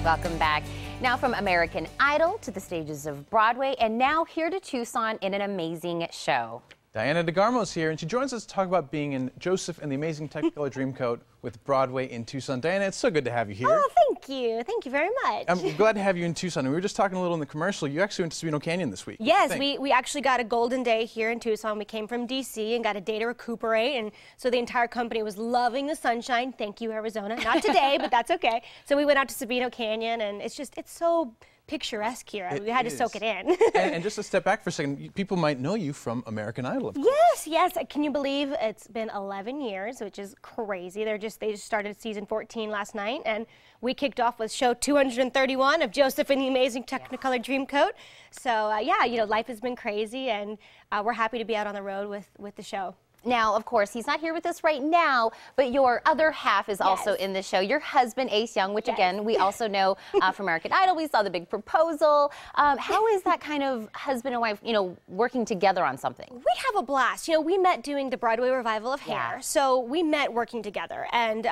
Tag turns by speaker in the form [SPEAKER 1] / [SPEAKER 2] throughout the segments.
[SPEAKER 1] Welcome back. Now from American Idol to the stages of Broadway, and now here to Tucson in an amazing show.
[SPEAKER 2] Diana DeGarmo is here, and she joins us to talk about being in Joseph and the Amazing Technicolor Dreamcoat with Broadway in Tucson. Diana, it's so good to have you here.
[SPEAKER 3] Oh, thank you. Thank you very much.
[SPEAKER 2] I'm glad to have you in Tucson. And we were just talking a little in the commercial. You actually went to Sabino Canyon this week.
[SPEAKER 3] Yes, we actually got a golden day here in Tucson. We came from D.C. and got a day to recuperate, and so the entire company was loving the sunshine. Thank you, Arizona. Not today, but that's okay. So we went out to Sabino Canyon, and it's so picturesque here. We had to soak it in.
[SPEAKER 2] and just to step back for a second, people might know you from American Idol, of course.
[SPEAKER 3] Yes. Can you believe it's been 11 years, which is crazy. They just started season 14 last night, and we kicked off with show 231 of Joseph and the Amazing Technicolor Dreamcoat. So yeah, you know, life has been crazy, and we're happy to be out on the road with the show.
[SPEAKER 1] Now, of course, he's not here with us right now, but your other half is also in the show. Your husband, Ace Young, which again, we also know from American Idol. We saw the big proposal. How is that kind of husband and wife, you know, working together on something?
[SPEAKER 3] We have a blast. You know, we met doing the Broadway revival of Hair, so we met working together. And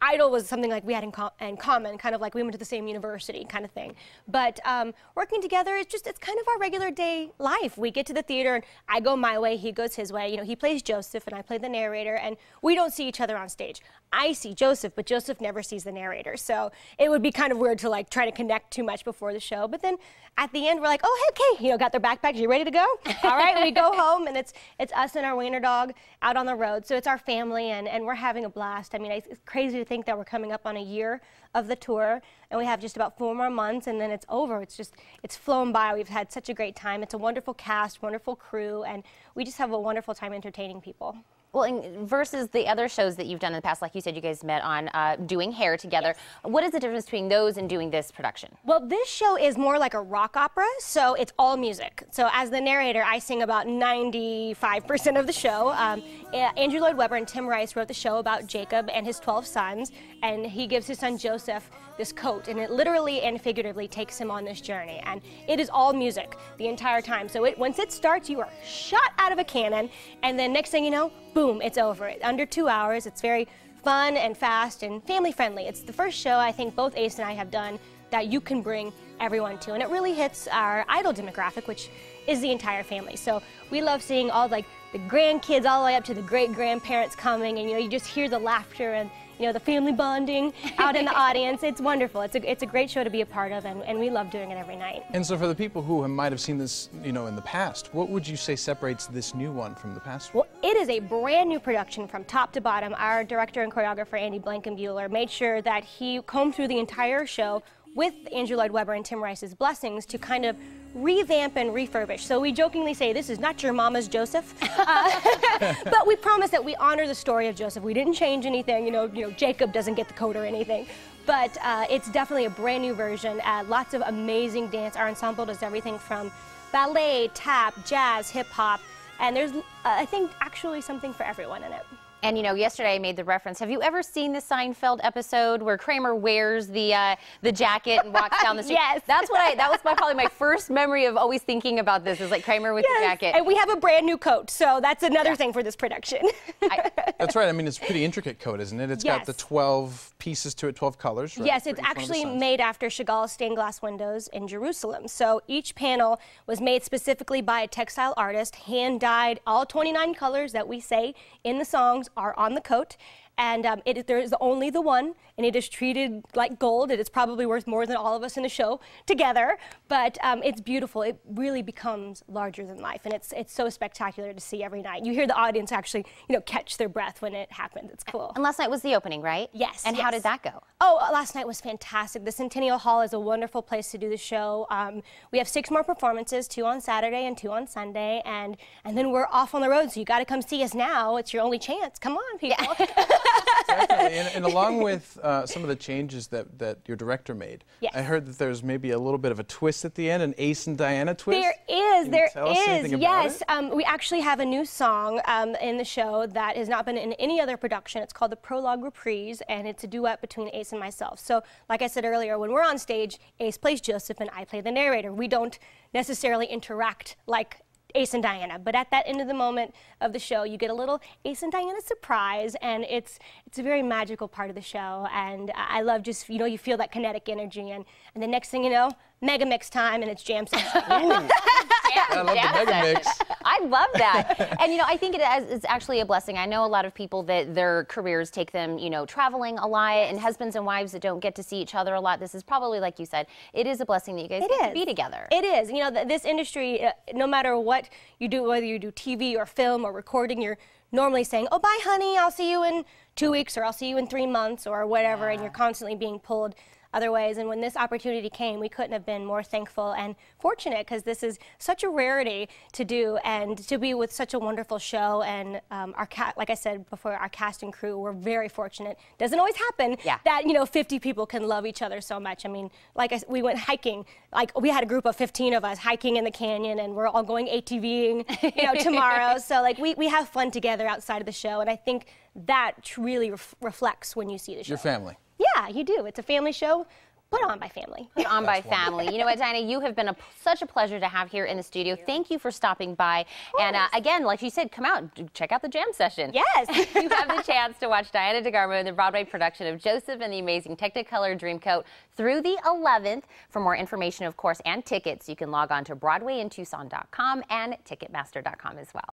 [SPEAKER 3] Idol was something like we had in common, kind of like we went to the same university kind of thing. But working together, it's kind of our regular day life. We get to the theater, and I go my way, he goes his way. You know, he plays Joseph, and I play the narrator, and we don't see each other on stage. I see Joseph, but Joseph never sees the narrator, so it would be kind of weird to like try to connect too much before the show. But then at the end, we're like, oh, okay, you know, got their backpacks, you ready to go? All right, we go home, and it's us and our wiener dog out on the road. So it's our family, and we're having a blast. I mean, it's crazy to think that we're coming up on a year of the tour, and we have just about 4 more months, and then it's over. It's flown by. We've had such a great time. It's a wonderful cast, wonderful crew, and we just have a wonderful time entertaining people.
[SPEAKER 1] Well, and versus the other shows that you've done in the past, like you said, you guys met on doing Hair together. What is the difference between those and doing this production?
[SPEAKER 3] Well, this show is more like a rock opera, so it's all music. So as the narrator, I sing about 95% of the show. Andrew Lloyd Webber and Tim Rice wrote the show about Jacob and his 12 sons, and he gives his son Joseph this coat, and it literally and figuratively takes him on this journey. And it is all music the entire time. So once it starts, you are shot out of a cannon, and then next thing you know, boom, it's over. Under 2 hours. It's very fun and fast and family friendly. It's the first show I think both Ace and I have done that you can bring everyone to, and it really hits our Idol demographic, which is the entire family. So we love seeing all like the grandkids all the way up to the great-grandparents coming, and you know, you just hear the laughter and you know, the family bonding out in the audience. It's wonderful. It's a great show to be a part of, and we love doing it every night.
[SPEAKER 2] And so for the people who might have seen this, you know, in the past, what would you say separates this new one from the past one?
[SPEAKER 3] Well, it is a brand new production from top to bottom. Our director and choreographer, Andy Blankenbuehler, made sure that he combed through the entire show with Andrew Lloyd Webber and Tim Rice's blessings to kind of revamp and refurbish. So we jokingly say this is not your mama's Joseph, but we promise that we honor the story of Joseph. We didn't change anything. You know, Jacob doesn't get the coat or anything, but it's definitely a brand new version. Lots of amazing dance. Our ensemble does everything from ballet, tap, jazz, hip hop, and there's I think actually something for everyone in it.
[SPEAKER 1] And you know, yesterday I made the reference. Have you ever seen the Seinfeld episode where Kramer wears the jacket and walks down the street?
[SPEAKER 3] Yes.
[SPEAKER 1] That was probably my first memory of always thinking about this, is like Kramer with the jacket.
[SPEAKER 3] And we have a brand new coat, so that's another thing for this production.
[SPEAKER 2] That's right. I mean, it's a pretty intricate coat, isn't it? It's got the 12 pieces to it, 12 colors, right?
[SPEAKER 3] Yes, it's actually made after Chagall's stained glass windows in Jerusalem. So each panel was made specifically by a textile artist, hand dyed. All 29 colors that we say in the songs are on the coat, and there is only the one, and it is treated like gold. It is probably worth more than all of us in the show together, but it's beautiful. It really becomes larger than life, and it's so spectacular to see every night. You hear the audience actually, you know, catch their breath when it happens. It's cool.
[SPEAKER 1] And last night was the opening, right?
[SPEAKER 3] Yes.
[SPEAKER 1] And how did that go?
[SPEAKER 3] Oh, last night was fantastic. The Centennial Hall is a wonderful place to do the show. We have 6 more performances, 2 on Saturday and 2 on Sunday, and then we're off on the road, so you got to come see us now. It's your only chance. Come on, people.
[SPEAKER 2] Definitely. And along with some of the changes that your director made, I heard that there's maybe a little bit of a twist at the end, an Ace and Diana twist.
[SPEAKER 3] There is. Yes.
[SPEAKER 2] It?
[SPEAKER 3] We actually have a new song in the show that has not been in any other production. It's called the Prologue Reprise, and it's a duet between Ace and myself. So, like I said earlier, when we're on stage, Ace plays Joseph and I play the narrator. We don't necessarily interact like Ace and Diana, but at that end of the moment of the show, you get a little Ace and Diana surprise, and it's a very magical part of the show, and I love just, you feel that kinetic energy, and the next thing you know, mega mix time, and it's jam session.
[SPEAKER 2] I love the mega mix.
[SPEAKER 1] I love that. And, I think it's actually a blessing. I know a lot of people that their careers take them, traveling a lot, and husbands and wives that don't get to see each other a lot. This is probably, like you said, it is a blessing that you guys get to be together.
[SPEAKER 3] It is. This industry, no matter what you do, whether you do TV or film or recording, you're normally saying, oh, bye, honey, I'll see you in 2 weeks, or I'll see you in 3 months, or whatever, and you're constantly being pulled other ways. And when this opportunity came, we couldn't have been more thankful and fortunate, because this is such a rarity to do, and to be with such a wonderful show. And like I said before, our cast and crew, we're very fortunate. Doesn't always happen that 50 people can love each other so much. I mean, we went hiking. Like, we had a group of 15 of us hiking in the canyon, and we're all going ATVing, tomorrow. So we have fun together outside of the show, and I think that really reflects when you see the show.
[SPEAKER 2] Your family.
[SPEAKER 3] Yeah, you do. It's a family show put on by family.
[SPEAKER 1] Put on by family. You know what, Diana, you have been such a pleasure to have here in the studio. Thank you for stopping by. And again, like you said, come out, check out the jam session.
[SPEAKER 3] Yes.
[SPEAKER 1] You have the chance to watch Diana DeGarmo in the Broadway production of Joseph and the Amazing Technicolor Dreamcoat through the 11th. For more information, of course, and tickets, you can log on to BroadwayInTucson.com and Ticketmaster.com as well.